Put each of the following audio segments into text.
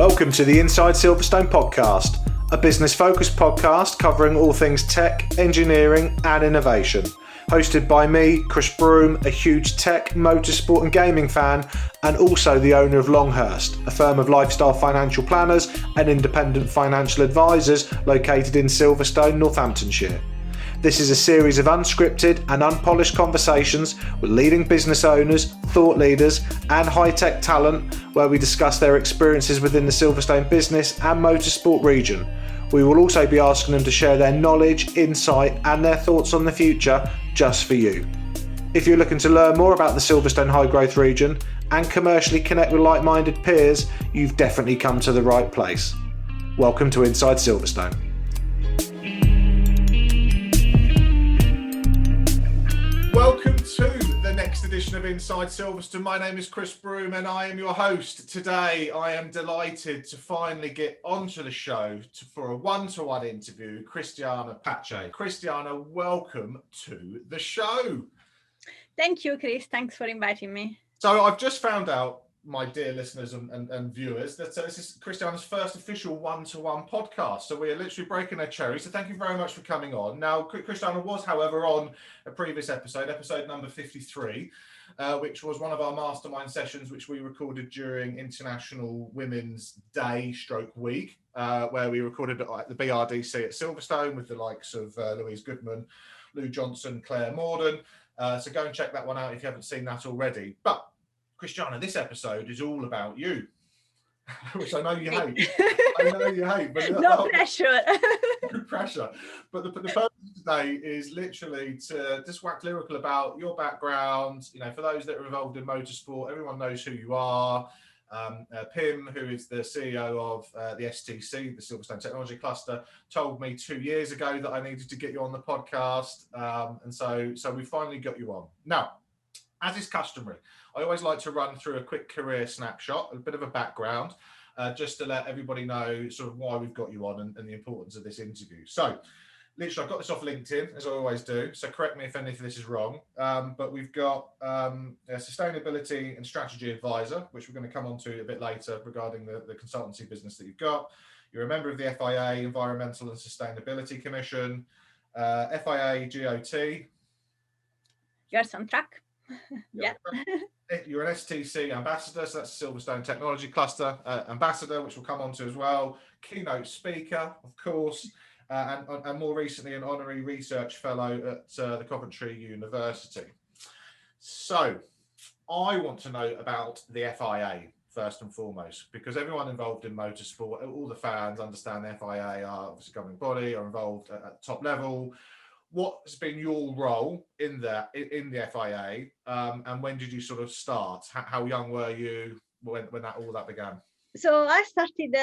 Welcome to the Inside Silverstone podcast, a business-focused podcast covering all things tech, engineering and innovation. Hosted by me, Chris Broome, a huge tech, motorsport and gaming fan, and also the owner of Longhurst, a firm of lifestyle financial planners and independent financial advisors located in Silverstone, Northamptonshire. This is a series of unscripted and unpolished conversations with leading business owners, thought leaders and high-tech talent where we discuss their experiences within the Silverstone business and motorsport region. We will also be asking them to share their knowledge, insight and their thoughts on the future just for you. If you're looking to learn more about the Silverstone high growth region and commercially connect with like-minded peers, you've definitely come to the right place. Welcome to Inside Silverstone. Welcome to the next edition of Inside Silverstone. My name is Chris Broome and I am your host. Today I am delighted to finally get onto the show for a one-to-one interview, Cristiana Pache. Cristiana, welcome to the show. Thank you, Chris. Thanks for inviting me. So I've just found out, my dear listeners and viewers, that this is Cristiana's first official one-to-one podcast. So we are literally breaking a cherry. So thank you very much for coming on. Now, Cristiana was, however, on a previous episode number 53, which was one of our mastermind sessions, which we recorded during International Women's Day / Week, where we recorded at the BRDC at Silverstone with the likes of Louise Goodman, Lou Johnson, Claire Morden. So go and check that one out if you haven't seen that already. But Cristiana, this episode is all about you, which I know you hate. I know you hate, but no pressure. No pressure. But the purpose today is literally to just wax lyrical about your background. You know, for those that are involved in motorsport, everyone knows who you are. Pim, who is the CEO of the STC, the Silverstone Technology Cluster, told me 2 years ago that I needed to get you on the podcast, and so we finally got you on. Now, as is customary, I always like to run through a quick career snapshot, a bit of a background, just to let everybody know sort of why we've got you on and the importance of this interview. So, literally, I've got this off LinkedIn, as I always do, so correct me if any of this is wrong, but we've got a sustainability and strategy advisor, which we're going to come on to a bit later regarding the consultancy business that you've got. You're a member of the FIA, Environmental and Sustainability Commission, FIA GOT. You're on track. Yeah. You're an STC Ambassador, so that's Silverstone Technology Cluster Ambassador, which we'll come on to as well. Keynote Speaker, of course, and more recently an Honorary Research Fellow at the Coventry University. So I want to know about the FIA first and foremost, because everyone involved in motorsport, all the fans understand the FIA are obviously a governing body, are involved at the top level. What's been your role in the FIA, and when did you sort of start? How young were you when all that began? So I started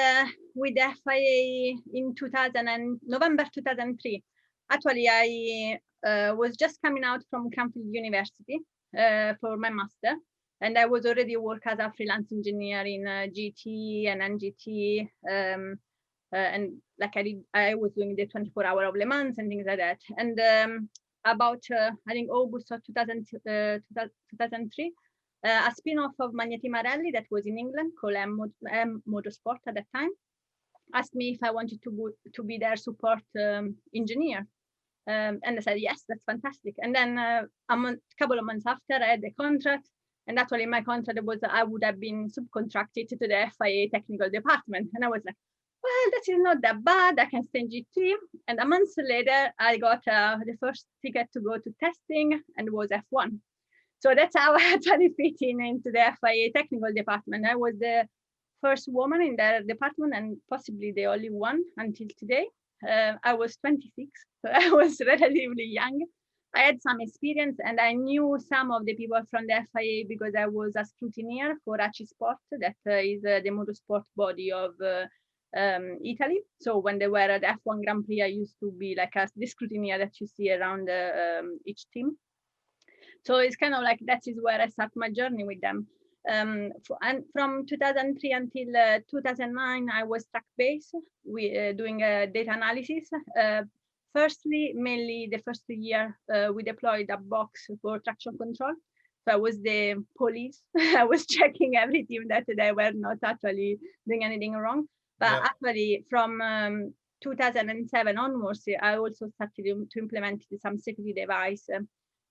with the FIA in November 2003. Actually, I was just coming out from Cranfield University for my master, and I was already working as a freelance engineer in GT and NGT. And like I was doing the 24-hour of Le Mans and things like that. And about, I think, August of 2003, a spin-off of Magnetima Rally that was in England called Motorsport at that time asked me if I wanted to be their support engineer. And I said, yes, that's fantastic. And then a couple of months after, I had the contract. And actually, my contract was I would have been subcontracted to the FIA technical department. And I was like, well, that is not that bad. I can stay in GT. And a month later, I got the first ticket to go to testing and it was F1. So that's how I actually fit into the FIA technical department. I was the first woman in that department and possibly the only one until today. I was 26, so I was relatively young. I had some experience and I knew some of the people from the FIA because I was a scrutineer for ACI Sport, that is the motorsport body of Italy. So when they were at the F1 Grand Prix, I used to be like the scrutineer that you see around each team. So it's kind of like that is where I start my journey with them. And from 2003 until 2009, I was track-based, doing data analysis. Firstly, mainly the first year, we deployed a box for traction control. So I was the police. I was checking every team that they were not actually doing anything wrong. But actually, from 2007 onwards, I also started to implement some safety device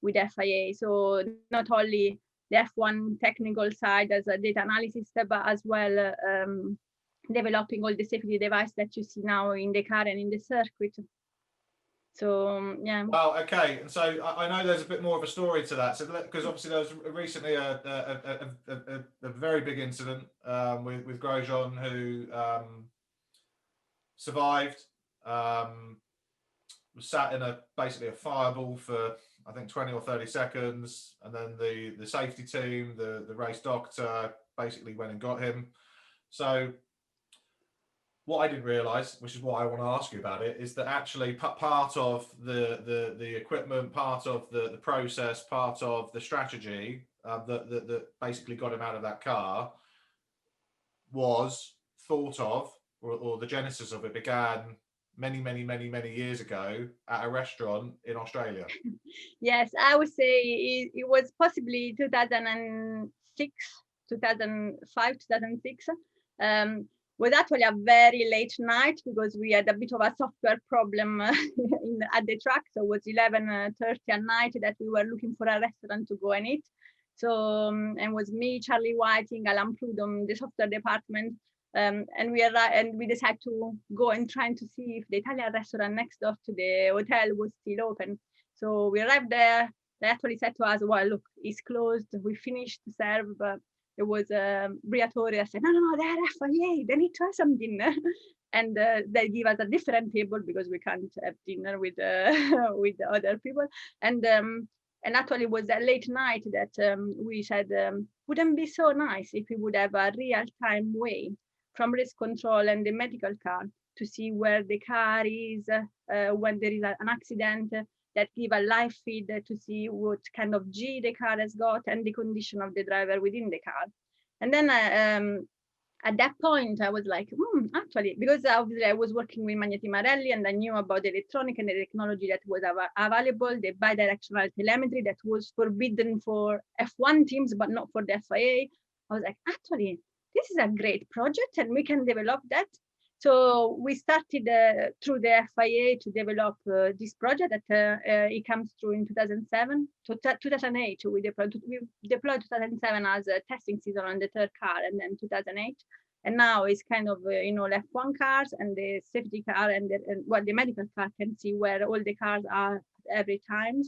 with FIA. So not only the F1 technical side as a data analysis, but as well developing all the safety device that you see now in the car and in the circuit. So yeah. Wow. Okay. And so I know there's a bit more of a story to that. So because obviously there was recently a very big incident with Grosjean, who survived, was sat in basically a fireball for I think 20 or 30 seconds, and then the safety team, the race doctor, basically went and got him. So what I didn't realise, which is why I want to ask you about it, is that actually part of the equipment, part of the process, part of the strategy that basically got him out of that car was thought of, or the genesis of it began many years ago at a restaurant in Australia. Yes, I would say it was possibly 2006, 2005, 2006. Was actually a very late night because we had a bit of a software problem at the track. So it was 11:30 at night that we were looking for a restaurant to go and eat. So and was me, Charlie Whiting, Alan Prudhomme, the software department. And we decided to go and try to see if the Italian restaurant next door to the hotel was still open. So we arrived there. They actually said to us, well, look, it's closed. We finished to serve, but it was Briatore. I said, no, they're FIA. They need to have some dinner. And they give us a different table because we can't have dinner with with the other people. And actually, it was a late night that we said, wouldn't be so nice if we would have a real-time way from risk control and the medical car to see where the car is when there is an accident, that give a live feed to see what kind of G the car has got and the condition of the driver within the car. And then at that point, I was like, actually, because obviously I was working with Magneti Marelli and I knew about the electronic and the technology that was available, the bidirectional telemetry that was forbidden for F1 teams, but not for the FIA. I was like, actually, this is a great project and we can develop that. So we started through the FIA to develop this project that it comes through in 2007 to 2008. We deployed 2007 as a testing season on the third car, and then 2008. And now it's kind of, F1 cars and the safety car and the medical car can see where all the cars are every time.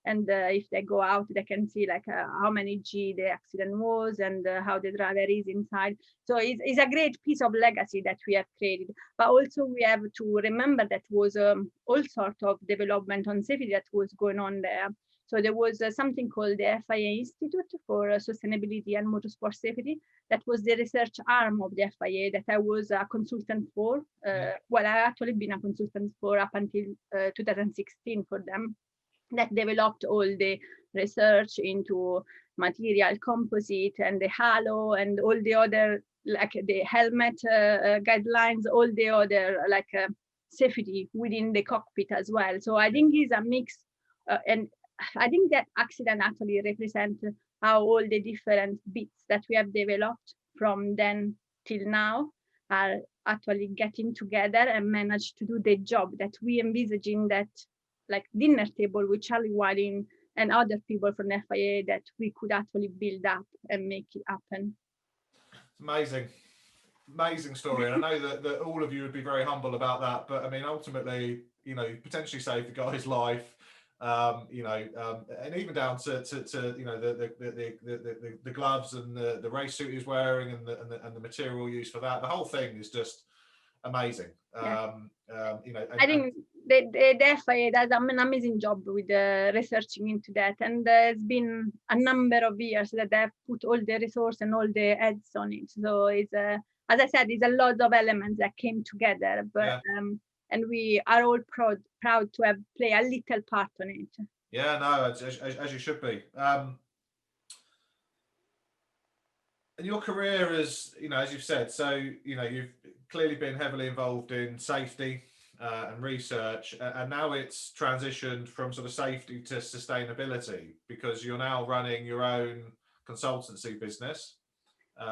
And if they go out, they can see like how many G the accident was and how the driver is inside. So it's a great piece of legacy that we have created. But also we have to remember that was all sort of development on safety that was going on there. So there was something called the FIA Institute for Sustainability and Motorsport Safety. That was the research arm of the FIA that I was a consultant for. Well, I actually been a consultant for up until 2016 for them. That developed all the research into material composite and the halo and all the other, like the helmet guidelines, all the other safety within the cockpit as well. So I think it's a mix, and I think that accident actually represents how all the different bits that we have developed from then till now are actually getting together and manage to do the job that we envisage in that like dinner table with Charlie Whiting and other people from FIA that we could actually build up and make it happen. It's amazing story. And I know that all of you would be very humble about that, but I mean, ultimately, you potentially saved the guy's life, and even down to the gloves and the race suit he's wearing and the material used for that. The whole thing is just amazing. Yeah. I think the FIA does an amazing job with researching into that, and there's been a number of years that they've put all the resource and all the heads on it. So it's as I said, it's a lot of elements that came together, but and we are all proud to have played a little part on it. Yeah, no, as you should be. And your career is, as you've said, so you've clearly been heavily involved in safety. and research, and now it's transitioned from sort of safety to sustainability, because you're now running your own consultancy business,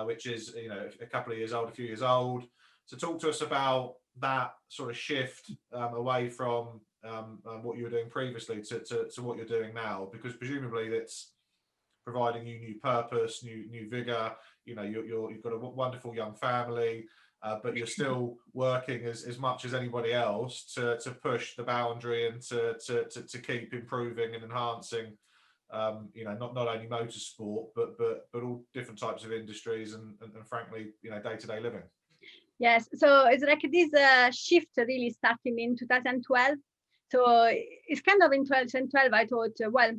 which is, you know, a couple of years old, a few years old. So talk to us about that sort of shift away from what you were doing previously to what you're doing now, because presumably that's providing you new purpose, new vigor. You know, you've got a wonderful young family, but you're still working as much as anybody else to push the boundary and to keep improving and enhancing, you know, not only motorsport, but all different types of industries and frankly, you know, day-to-day living. Yes, so it's like this shift really starting in 2012. So it's kind of in 2012, I thought, well,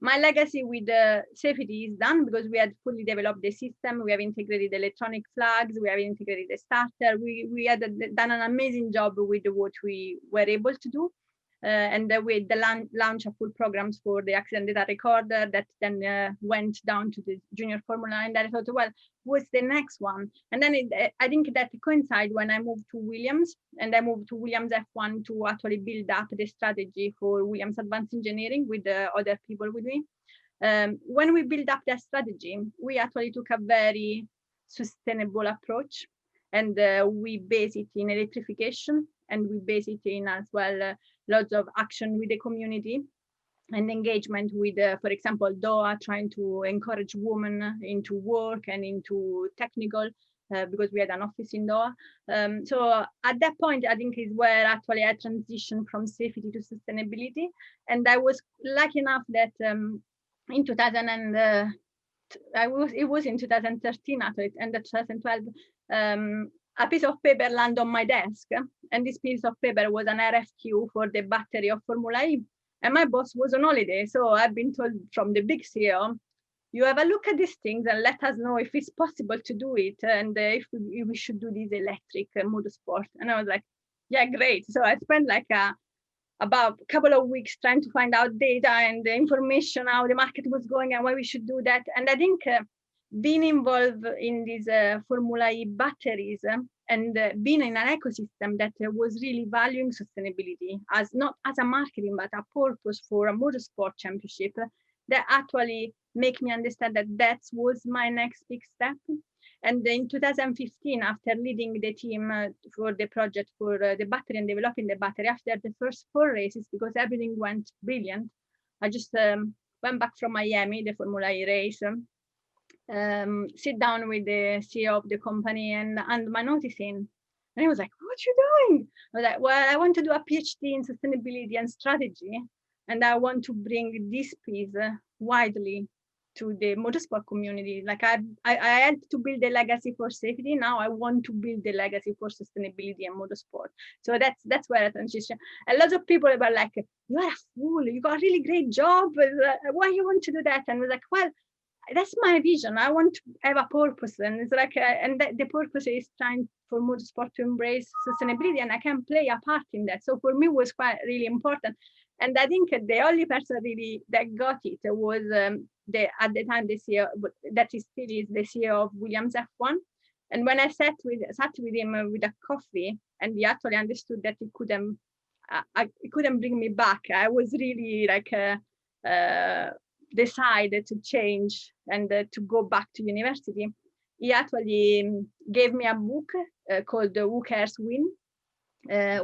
my legacy with safety is done, because we had fully developed the system. We have integrated electronic flags. We have integrated the starter. We had done an amazing job with what we were able to do. And with the launch of full programs for the accident data recorder that then went down to the junior formula. And I thought, well, what's the next one? And then I think that coincided when I moved to Williams, and I moved to Williams F1 to actually build up the strategy for Williams Advanced Engineering with other people with me. When we built up that strategy, we actually took a very sustainable approach, and we base it in electrification, and we base it in as well lots of action with the community and engagement with, for example, Doha, trying to encourage women into work and into technical, because we had an office in Doha. So at that point, I think is where actually I transitioned from safety to sustainability. And I was lucky enough that in 2000 and it was in 2013 actually, and 2012, a piece of paper landed on my desk, and this piece of paper was an RFQ for the battery of Formula E. And my boss was on holiday, so I've been told from the big CEO, you have a look at these things and let us know if it's possible to do it, and if we should do this electric motorsport. And I was like, yeah, great. So I spent like about a couple of weeks trying to find out data and the information, how the market was going and why we should do that. And I think being involved in these Formula E batteries and being in an ecosystem that was really valuing sustainability as not as a marketing, but a purpose for a motorsport championship, that actually make me understand that that was my next big step. And in 2015, after leading the team for the project for the battery and developing the battery, after the first 4 races, because everything went brilliant, I just went back from Miami, the Formula E race, sit down with the CEO of the company and my notice in. And he was like, what you doing? I was like, well, I want to do a PhD in sustainability and strategy. And I want to bring this piece widely to the motorsport community. Like I had to build a legacy for safety. Now I want to build the legacy for sustainability and motorsport. So that's where I transition. And lots of people were like, you are a fool. You got a really great job. Why you want to do that? And I was like, well, that's my vision. I want to have a purpose, and it's like, and the purpose is trying for motorsport to embrace sustainability, and I can play a part in that. So for me, it was quite really important. And I think the only person really that got it was at the time the CEO, that is still is the CEO of Williams F1. And when I sat with him with a coffee, and he actually understood that he couldn't bring me back. I was really like decided to change and to go back to university. He actually gave me a book called Who Cares Win?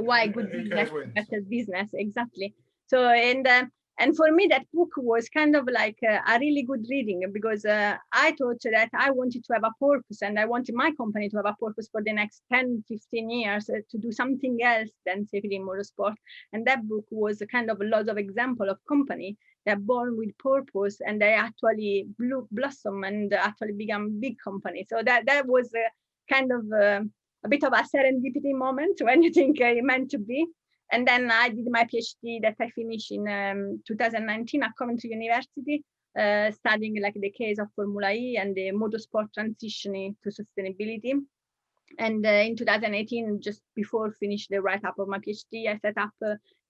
Why Good Business Better Business, exactly. So and for me that book was kind of like a really good reading, because I thought that I wanted to have a purpose, and I wanted my company to have a purpose for the next 10-15 years, to do something else than safety in motorsport. And that book was kind of a lot of example of company that are born with purpose, and they actually blossom and actually become big company. So that was kind of a bit of a serendipity moment when you think it meant to be. And then I did my PhD that I finished in 2019 at Coventry University, studying like the case of Formula E and the motorsport transitioning to sustainability. And in 2018, just before finish the write-up of my PhD, I set up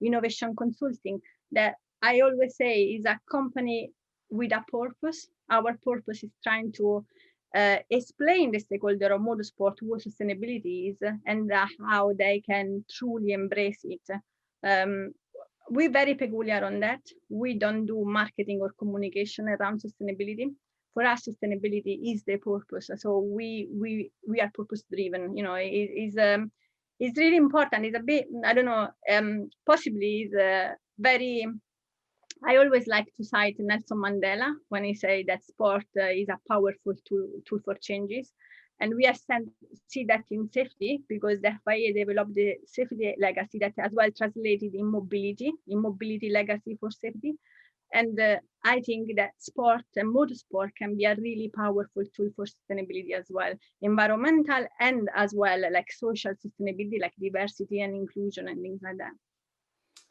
Innovation Consulting, that I always say is a company with a purpose. Our purpose is trying to explain the stakeholder of motorsport what sustainability is and how they can truly embrace it. We're very peculiar on that. We don't do marketing or communication around sustainability. For us, sustainability is the purpose. So we are purpose driven. You know, it's really important. It's a bit, I don't know, possibly is very. I always like to cite Nelson Mandela when he say that sport is a powerful tool for changes. And we see that in safety, because the FIA developed the safety legacy that as well translated in mobility legacy for safety. And I think that sport and motorsport can be a really powerful tool for sustainability as well, environmental and as well like social sustainability, like diversity and inclusion and things like that.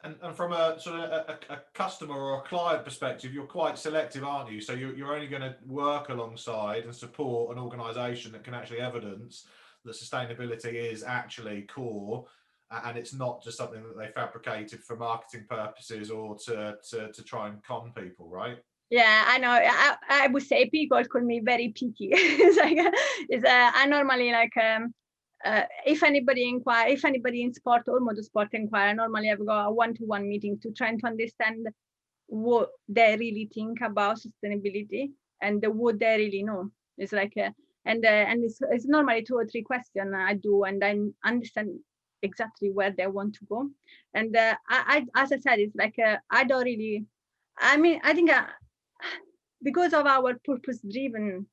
And from a sort of a customer or a client perspective, you're quite selective, aren't you? So you're only going to work alongside and support an organisation that can actually evidence that sustainability is actually core, and it's not just something that they fabricated for marketing purposes or to try and con people, right? Yeah, I know. I would say people call me very picky. It's like I normally like. If anybody in sport or motorsport inquire, normally I've got a one-to-one meeting to try to understand what they really think about sustainability and what they really know. It's like, and it's normally 2 or 3 questions I do, and I understand exactly where they want to go. And I as I said, it's like I don't really. I mean, I think because of our purpose-driven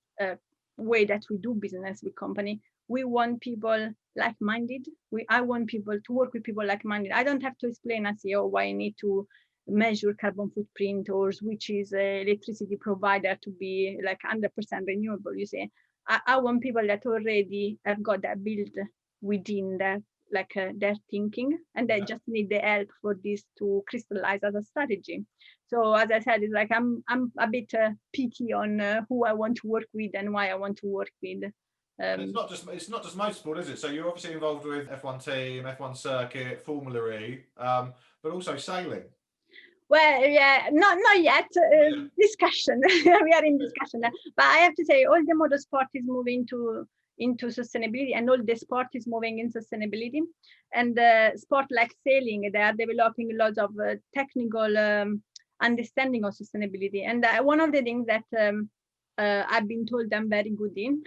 way that we do business with company. We want people like-minded. I want people to work with people like-minded. I don't have to explain as CEO why I need to measure carbon footprint or which is electricity provider to be like 100% renewable. You see, I want people that already have got that built within their their thinking, and they just need the help for this to crystallize as a strategy. So as I said, it's like I'm a bit picky on who I want to work with and why I want to work with. It's not just motorsport, is it? So you're obviously involved with F1 team, F1 circuit, Formula E, but also sailing. Well, yeah, not yet. Discussion. We are in discussion, but I have to say, all the motorsport is moving into sustainability, and all the sport is moving in sustainability. And sport like sailing, they are developing lots of technical understanding of sustainability. And one of the things that I've been told I'm very good in,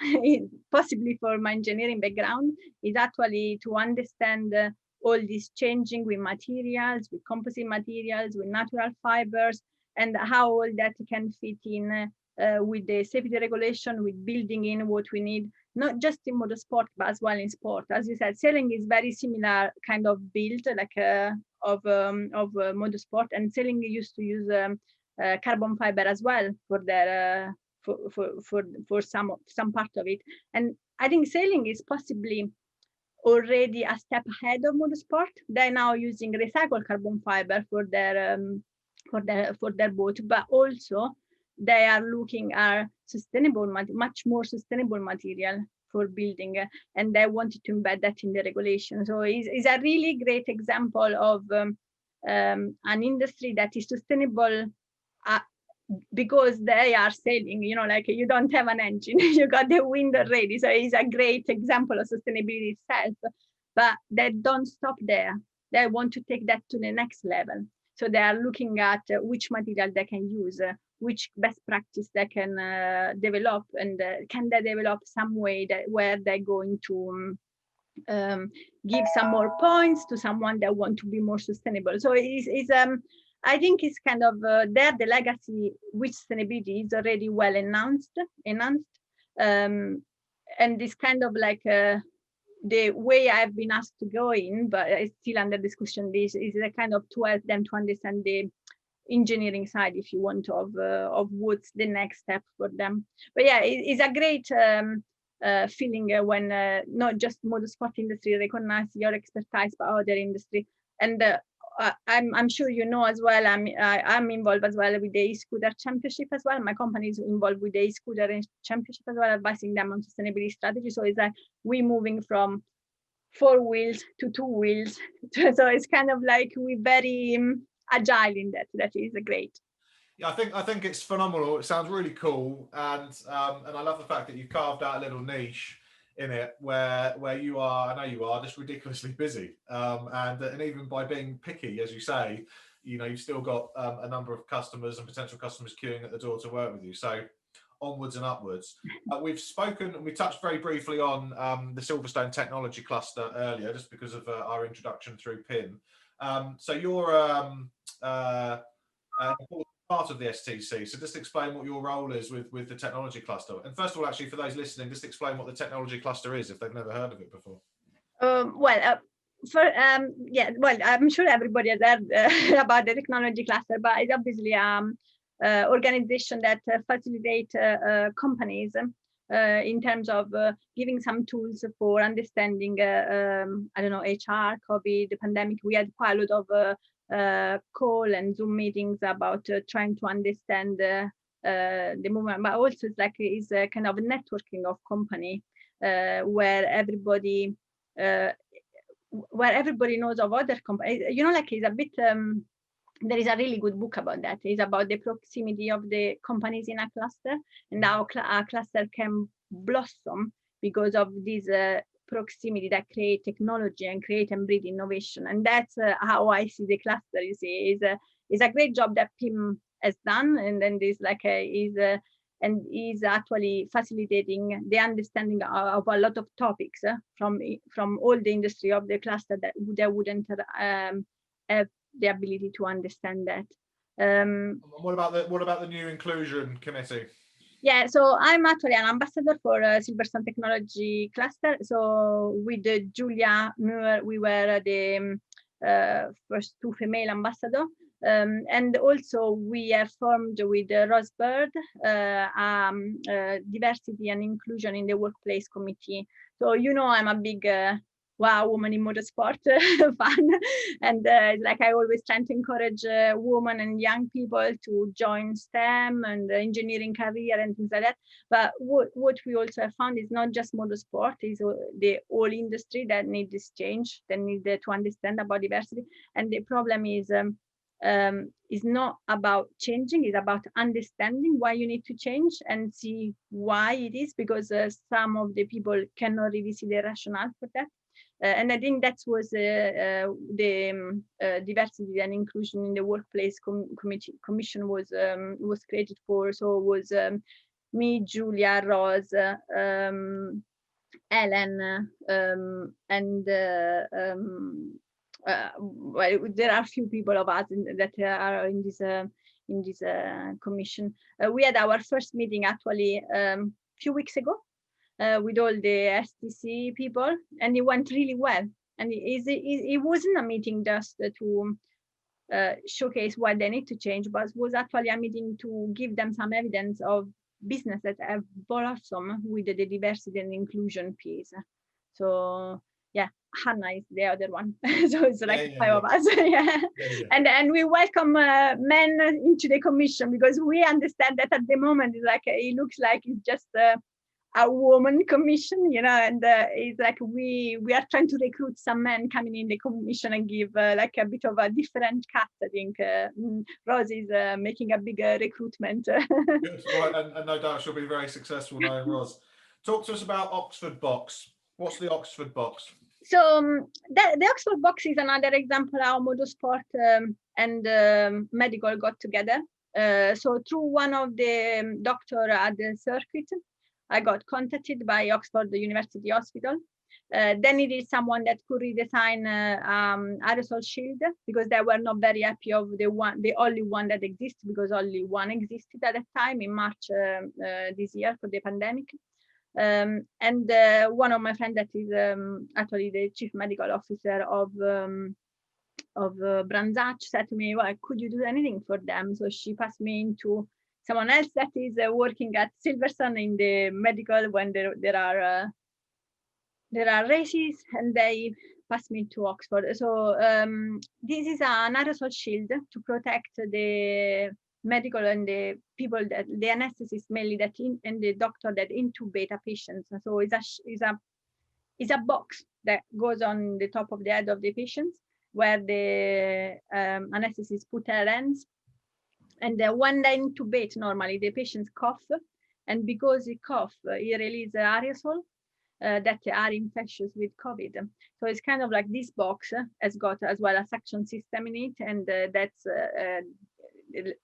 possibly for my engineering background, is actually to understand all this changing with materials, with composite materials, with natural fibers, and how all that can fit in with the safety regulation, with building in what we need, not just in motorsport, but as well in sport. As you said, sailing is very similar kind of build, like of motorsport, and sailing used to use carbon fiber as well for their for some part of it. And I think sailing is possibly already a step ahead of motorsport. They're now using recycled carbon fiber for their boat, but also they are looking at sustainable, much more sustainable material for building, and they wanted to embed that in the regulation. So it's a really great example of an industry that is sustainable because they are sailing, you know, like you don't have an engine, you got the wind already. So it's a great example of sustainability itself, but they don't stop there. They want to take that to the next level. So they are looking at which material they can use, which best practice they can develop, and can they develop some way that where they're going to give some more points to someone that want to be more sustainable. So I think it's kind of there, the legacy with sustainability is already well enhanced, and this kind of like the way I've been asked to go in, but it's still under discussion. This is a kind of to help them to understand the engineering side, if you want, of what's the next step for them. But yeah, it's a great feeling when not just motorsport industry recognize your expertise, but other industry. And I'm sure you know as well, I'm involved as well with the e-scooter championship as well. My company is involved with the e-scooter championship as well, advising them on sustainability strategy. So it's like we're moving from 4 wheels to 2 wheels. So it's kind of like we're very agile in that. That is great. Yeah, I think it's phenomenal. It sounds really cool, and I love the fact that you've carved out a little niche in it where you are. I know you are just ridiculously busy, and even by being picky, as you say, you know, you've still got a number of customers and potential customers queuing at the door to work with you. So onwards and upwards. We've spoken and we touched very briefly on the Silverstone technology cluster earlier, just because of our introduction through PIN. So you're part of the STC. So just explain what your role is with the technology cluster. And first of all, actually, for those listening, just explain what the technology cluster is if they've never heard of it before. Yeah, well, I'm sure everybody has heard about the technology cluster, but it's obviously organization that facilitate companies in terms of giving some tools for understanding, I don't know, HR, COVID, the pandemic. We had quite a lot of call and Zoom meetings about trying to understand the movement, but also it's a kind of a networking of company where everybody knows of other companies. You know, like it's a bit. There is a really good book about that. It's about the proximity of the companies in a cluster and how a cluster can blossom because of this proximity that create technology and create and breed innovation. And that's how I see the cluster. You see, is a great job that PIM has done, and then there's like and is actually facilitating the understanding of a lot of topics from all the industry of the cluster that wouldn't have the ability to understand that. What about the new inclusion committee? Yeah, so I'm actually an ambassador for Silverstone Technology Cluster. So with Julia Muir, we were the first two female ambassadors. And also we have formed with Rose Bird diversity and inclusion in the workplace committee. So, you know, I'm a big wow, woman in motorsport fan. And like I always try to encourage women and young people to join STEM and engineering career and things like that. But what we also have found is not just motorsport, is the whole industry that need this change, that need to understand about diversity. And the problem is not about changing, it's about understanding why you need to change and see why it is, because some of the people cannot really see the rationale for that. And I think that was the diversity and inclusion in the workplace commission was created for. So it was me, Julia, Rose, Ellen, and well, there are a few people of us that are in this commission. We had our first meeting actually a few weeks ago. With all the STC people, and it went really well. And it wasn't a meeting just to showcase what they need to change, but it was actually a meeting to give them some evidence of business that have blossomed with the diversity and inclusion piece. So yeah, Hannah is the other one. So it's like five of us. Yeah. And we welcome men into the commission, because we understand that at the moment it's like it looks like it's just a woman commission, you know, and it's like we are trying to recruit some men coming in the commission and give like a bit of a different cut. I think Rose is making a bigger recruitment. Good. Right, and no doubt she'll be very successful knowing Rose. Talk to us about Oxford Box. What's the Oxford Box? So the Oxford Box is another example how motorsport and medical got together. So through one of the doctor at the circuit, I got contacted by Oxford University Hospital. They needed someone that could redesign aerosol shield, because they were not very happy of the only one that exists, because only one existed at that time in March this year for the pandemic. And one of my friends that is actually the chief medical officer of Branzacc said to me, well, could you do anything for them? So she passed me into someone else that is working at Silverstone in the medical when there are races, and they passed me to Oxford. So this is an aerosol shield to protect the medical and the people that the anesthetist mainly and the doctor that intubate a patient. So it's a box that goes on the top of the head of the patient, where the anesthetist put her hands And when they intubate, normally the patients cough, and because he cough, he release aerosol that are infectious with COVID. So it's kind of like this box has got as well a suction system in it, and that's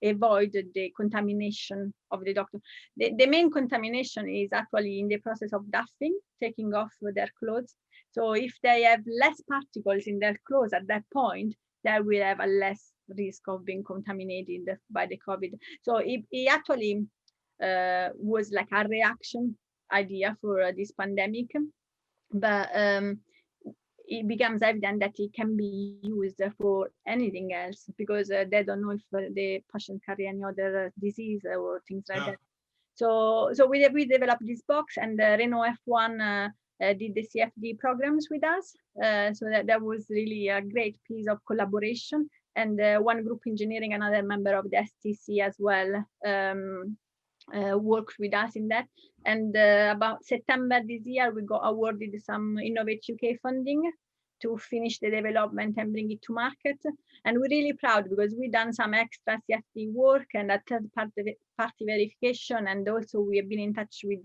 avoid the contamination of the doctor. The main contamination is actually in the process of doffing, taking off their clothes. So if they have less particles in their clothes at that point, they will have a less risk of being contaminated by the COVID. So it actually was like a reaction idea for this pandemic, but it becomes evident that it can be used for anything else, because they don't know if the patient carry any other disease or things like that. So we developed this box, and Renault F1 did the CFD programs with us. So that was really a great piece of collaboration. And one group engineering, another member of the STC as well, worked with us in that. And about September this year, we got awarded some Innovate UK funding to finish the development and bring it to market. And we're really proud, because we've done some extra CFD work and a third-party verification. And also we have been in touch with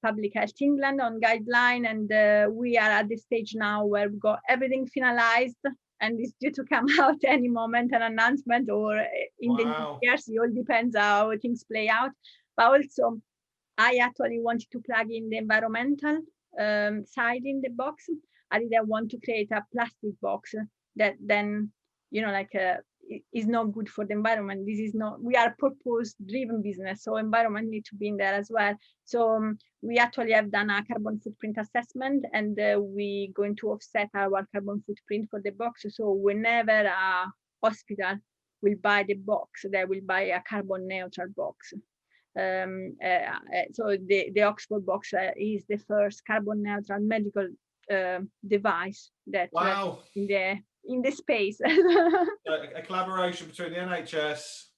Public Health England on guideline. And we are at the stage now where we've got everything finalized, and it's due to come out any moment, an announcement, or in the years. It all depends how things play out. But also, I actually wanted to plug in the environmental side in the box. I didn't want to create a plastic box that then, is not good for the environment. This is not, we are purpose-driven business, so environment need to be in there as well. So we actually have done a carbon footprint assessment, and we're going to offset our carbon footprint for the box. So whenever a hospital will buy the box, they will buy a carbon neutral box. So the Oxford box is the first carbon neutral medical device that in the space. A collaboration between the NHS,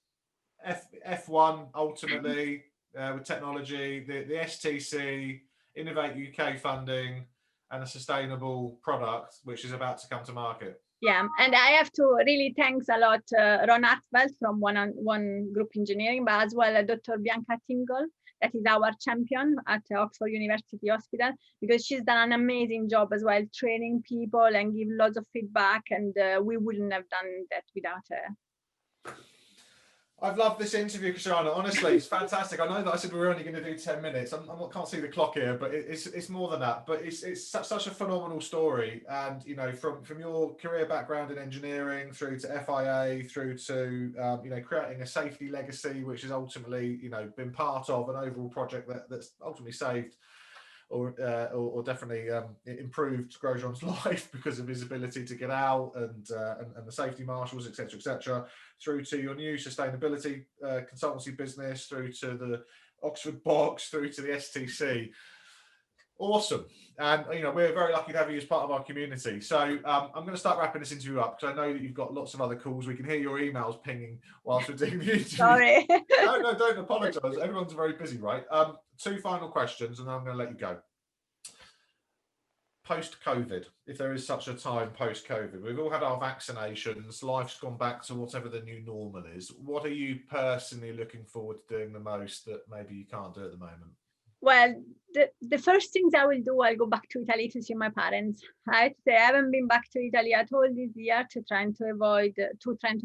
F1 ultimately with technology, the STC, Innovate UK funding, and a sustainable product which is about to come to market. Yeah, and I have to really thanks a lot Ron Hartwell from one group engineering, but as well Dr. Bianca Tingle, that is our champion at Oxford University Hospital, because she's done an amazing job as well, training people and give lots of feedback, and we wouldn't have done that without her. I've loved this interview, Cristiana. Honestly, it's fantastic. I know that I said we were only going to do 10 minutes. I can't see the clock here, but it's more than that. But it's such a phenomenal story. And, from your career background in engineering through to FIA, through to, creating a safety legacy, which has ultimately, been part of an overall project that's ultimately saved or definitely improved Grosjean's life because of his ability to get out, and the safety marshals, etc., through to your new sustainability consultancy business, through to the Oxford box, through to the STC. Awesome. And we're very lucky to have you as part of our community. So I'm going to start wrapping this interview up, because I know that you've got lots of other calls. We can hear your emails pinging whilst we're doing the interview. Sorry. No, don't apologise. Everyone's very busy, right? 2 final questions, and then I'm going to let you go. Post-COVID, if there is such a time post-COVID, we've all had our vaccinations, life's gone back to whatever the new normal is. What are you personally looking forward to doing the most that maybe you can't do at the moment? Well, the first things I will do, I'll go back to Italy to see my parents. I haven't been back to Italy at all this year, trying to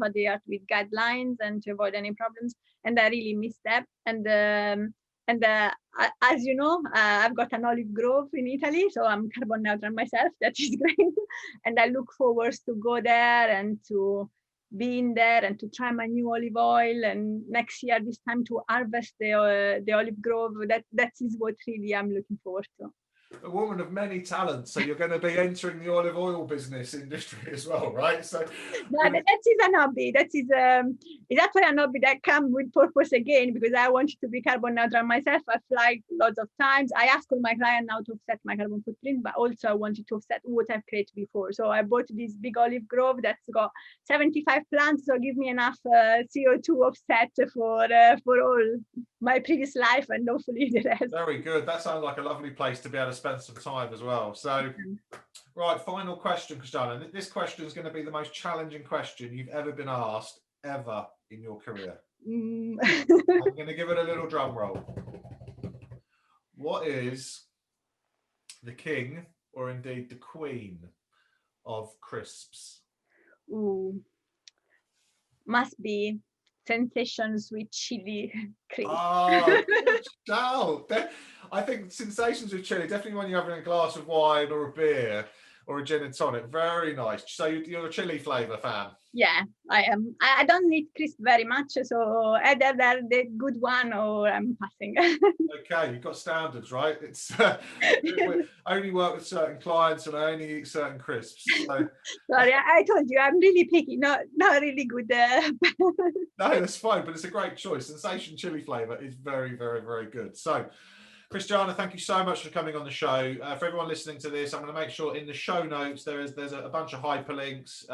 adhere with guidelines and to avoid any problems. And I really miss that. And as you know, I've got an olive grove in Italy, so I'm carbon neutral myself. That is great. And I look forward to go there and to be in there and to try my new olive oil. And next year, this time, to harvest the olive grove. That is what really I'm looking forward to. A woman of many talents, so you're going to be entering the olive oil business industry as well, right? So that is an hobby. That is it's actually an hobby that comes with purpose again, because I wanted to be carbon neutral myself. I fly lots of times. I ask all my clients now to offset my carbon footprint, but also I wanted to offset what I've created before. So I bought this big olive grove that's got 75 plants, so give me enough CO2 offset for all my previous life and hopefully the rest. Very good. That sounds like a lovely place to be able to spend some time as well. So, right, final question, Cristiana. This question is going to be the most challenging question you've ever been asked ever in your career. I'm going to give it a little drum roll. What is the king, or indeed the queen, of crisps? Ooh, must be Sensations with chili crisp. Oh, good shout. I think Sensations with chili, definitely when you're having a glass of wine or a beer or a gin and tonic. Very nice. So you're a chili flavour fan? Yeah, I am. I don't eat crisp very much, so either they're the good one or I'm passing. Okay, you've got standards, right? It's we only work with certain clients and I only eat certain crisps. So. Sorry, I told you I'm really picky, not really good. No, that's fine, but it's a great choice. Sensation chili flavour is very, very, very good. So, Cristiana, thank you so much for coming on the show. For everyone listening to this, I'm going to make sure in the show notes there's a bunch of hyperlinks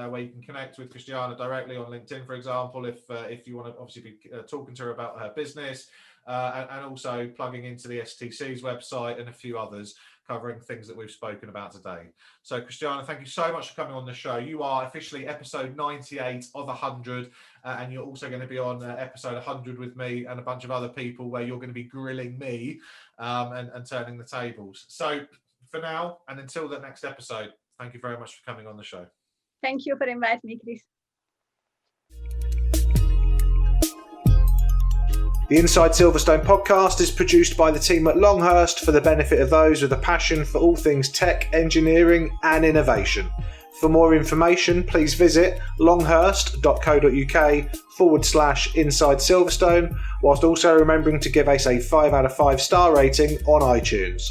where you can connect with Cristiana directly on LinkedIn, for example, if you want to obviously be talking to her about her business, and also plugging into the STC's website and a few others covering things that we've spoken about today. So, Cristiana, thank you so much for coming on the show. You are officially episode 98 of 100, and you're also going to be on episode 100 with me and a bunch of other people where you're going to be grilling me and turning the tables. So, for now, and until the next episode, thank you very much for coming on the show. Thank you for inviting me, Chris. The Inside Silverstone podcast is produced by the team at Longhurst for the benefit of those with a passion for all things tech, engineering and innovation. For more information, please visit longhurst.co.uk/Inside Silverstone, whilst also remembering to give us a 5 out of 5 star rating on iTunes.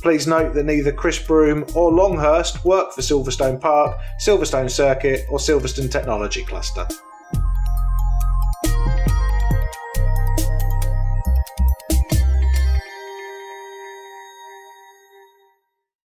Please note that neither Chris Broome or Longhurst work for Silverstone Park, Silverstone Circuit or Silverstone Technology Cluster.